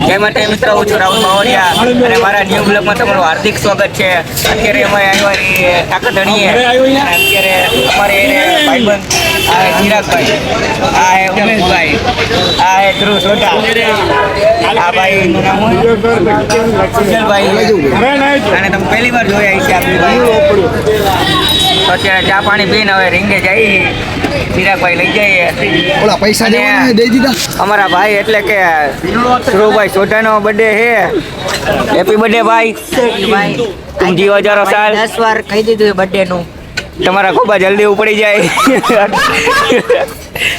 જય માતા મિત્રો, હું છું રાહુલ બાવળિયા અને મારા ન્યૂ બ્લોગમાં તમારું હાર્દિક સ્વાગત છે. અત્યારે અમે આવ્યા ઠાકરધણીએ અત્યારે અમારે ભાઈબંધ ચિરાગભાઈ, આ હે ઉમેશભાઈ, આ હે ધ્રુવ સોઢા, આ ભાઈનું નામ સુજલભાઈ અને તમે પહેલી વાર જોયા છે આપણી ભાઈ. તો અત્યારે ચા પાણી પીને હવે રીંગે જઈએ, ચિરાગભાઈ લઈ જઈએ. ઓલા પૈસા દેવાના દઈ દીધા અમારા ભાઈ એટલે કે ધ્રુવભાઈ સોઢાનો બર્થડે છે. હેપી બર્થડે ભાઈ, તું જીવો હજારો સાલ. 10 વાર કહી દીધું બર્થડે નું. તમારા ખૂબ જલ્દી ઉપડી જાય.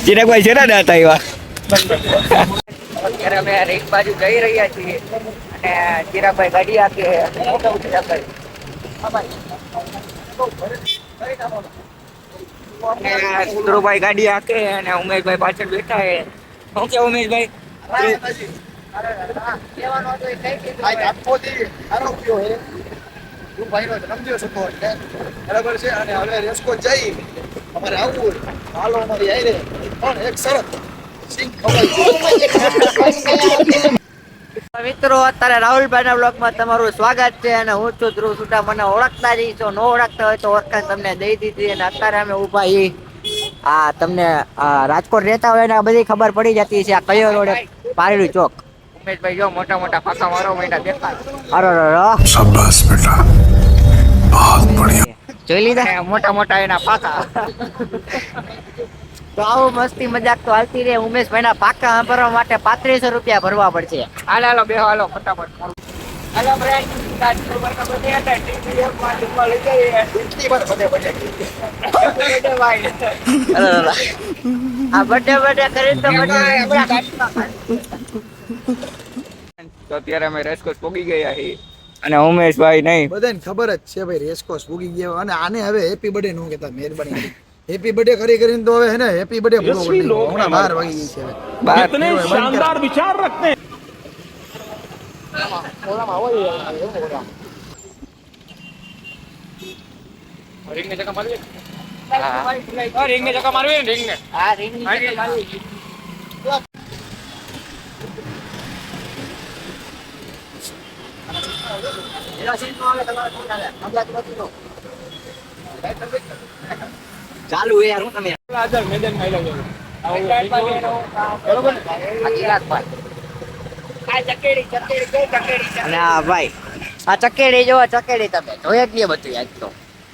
ચિરાગભાઈ છે ને હતા એવા. અત્યારે અમે એક બાજુ જઈ રહ્યા છીએ અને ચિરાગભાઈ ગાડી આપે. ધ્રુવભાઈ ગાડી હાકે અને ઉમેશભાઈ પાછળ બેઠા છે. શું કે ઉમેશભાઈ? બરાબર છે. અને હવે રેસકો જઈ અમારે આવવું હાલો અમારી આઈ પણ એક શરત સિંગ ખવાય. મિત્રો, અત્યારે રાહુલભાઈના બ્લોગમાં તમારું સ્વાગત છે અને હું છું ધ્રુવ સુટા. મને ઓળખતા જ છો, ન ઓળખતા હોય તો ઓળખાણ તમને દઈ દીધી. અને અત્યારે અમે ઊભા ઈ તમને રાજકોટ રહેતા હોય ને બધી ખબર પડી જતી છે. આ કયો રોડ? પારેલી ચોક. ઉમેશભાઈ જો મોટા મોટા ફાંકા મારો મહિના દેખાય. અરે શાબાશ બેટા, બહુત બઢિયા. જોઈ લીધા? અને મોટા મોટા એના ફાંકા. તો આવું મસ્તી મજાક તો હાલતી રહે. ઉમેશભાઈના પાકા ભરવા માટે 3500 રૂપિયા ભરવા પડશે. હાલો હાલો બેહો હાલો ફટાફટ. હાલો ફ્રેન્ડ, રાજકોટના બધે હતા ટીવી માં જમવા લઈ જઈએ. બધે ભાઈ. આ બર્થડે કરી તો તો અત્યારે અમે રેસકોર્સ પોગી ગયા છીએ અને ઉમેશભાઈ નહીં બધાને ખબર જ છે ભાઈ રેસકોસ ભૂગી ગયો. અને આને હવે હેપી બર્થડે નું કહેતા, મહેરબાની હેપી બર્થડે કરી કરીને તો હવે હે ને હેપી બર્થડે પૂરો કરી દીધો. હમણાં 12 વાગી ગઈ છે. બાર शानदार विचार रखते हैं। રીંગને જગા મારવી. હા રીંગને જગા મારવી ને રીંગને. આ ring ની ચાલુ યાર. હું તમે आजर मैदान में लगे બરોબર ને? આ ચિરાગભાઈ આ ચકેડી ચકેડી કઈ ચકેડી અને આ ભાઈ આ ચકેડી જોવો. ચકેડી તમે જોઈ જ નહીં બધું. આજ તો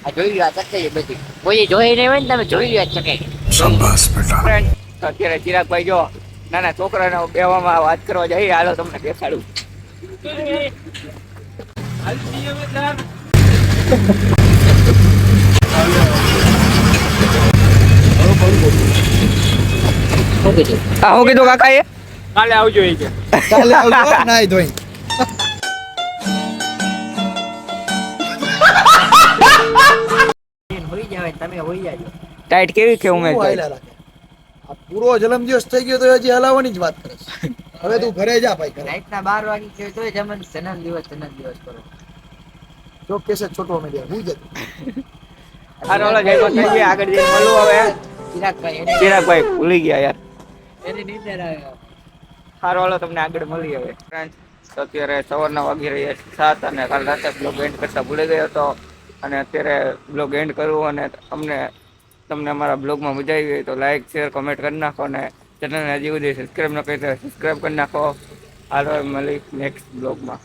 આ જોઈ લો. આ ચકેડી બધી કોઈ જોઈ નહીં હોય ને તમે જોઈ લો. આ ચકેડી શાબાશ બેટા. ફ્રેન્ડ, અત્યારે ચિરાગભાઈ જો નાના છોકરાને બેવામાં વાત કરવા જઈએ. હાલો તમને દેખાડું. હા હું કીધું કાકા એ काले आवजो એ કે કાલે આવજો નાઈ ધોઈ. હોઈ જાવે તમે હોઈ જાજો. ટાઈટ કેવી છે ઉમેશભાઈ? હાલ્યા રાખે. આ પૂરો જન્મદિવસ થઈ ગયો તો હજી હલાવવાની જ વાત કરે છે. હવે તું ઘરે જા ભાઈ ઘરે. રાતના 12 વાગી છે તોય જન્મદિવસ કરો. ચોક કેસે છોટો મે દે હું જ. આ રોલા જઈમાં થઈ ગયા. આગળ જઈને મળવું હવે. ચિરાગભાઈ એને ચિરાગભાઈ ભૂલી ગયા યાર. એની નીંદર આવે. સારો હાલો તમને આગળ મળી હવે. ફ્રેન્ડ, તો અત્યારે સવારના વાગી રહ્યા છે 7 અને કાલ રાતે બ્લોગ એન્ડ કરતા ભૂલી ગયો હતો અને અત્યારે બ્લોગ એન્ડ કરવું. અને તમને અમારા બ્લોગમાં મજા આવી હોય તો લાઈક શેર કમેન્ટ કરી નાખો અને ચેનલને હજી સુધી સબસ્ક્રાઈબ ન કરી તો સબસ્ક્રાઈબ કરી નાખો. હાલો મળી નેક્સ્ટ બ્લોગમાં.